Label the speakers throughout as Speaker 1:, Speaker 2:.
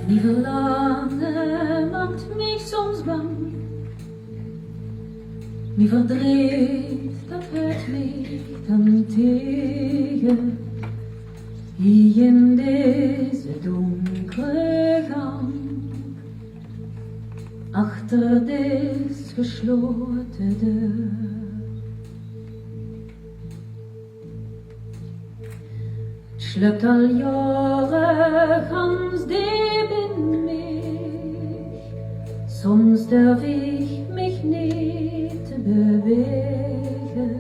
Speaker 1: Die Verlangen macht mich soms bang. Wie verdreht, dat hört mich dann tegen. Hier in deze donkere gang. Achter des gesloten deur. Schleppt al jaren gans diep in mich. Soms durf ich mich niet bewegen.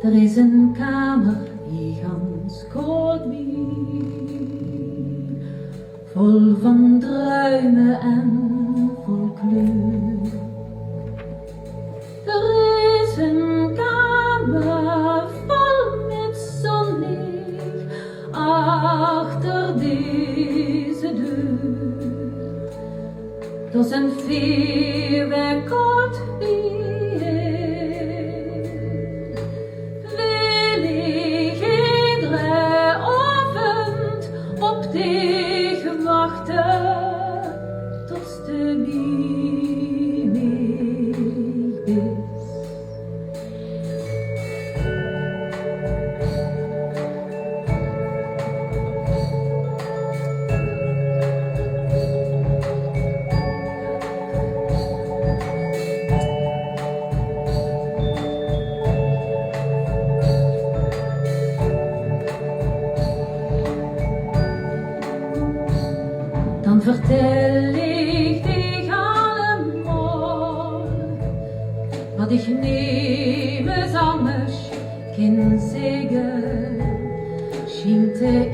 Speaker 1: Er is een kamer die gans koud mien. Vol van druimen en vol kleur. Er is een kamer vol met zonlicht achter deze deur. Dat is een vuurwerk kort wie wil ik iedere avond op dich wachten. Tot de bij mij bist. Dan vertel ik dich allemaal, wat ich niemals anders kan zeggen. Schiente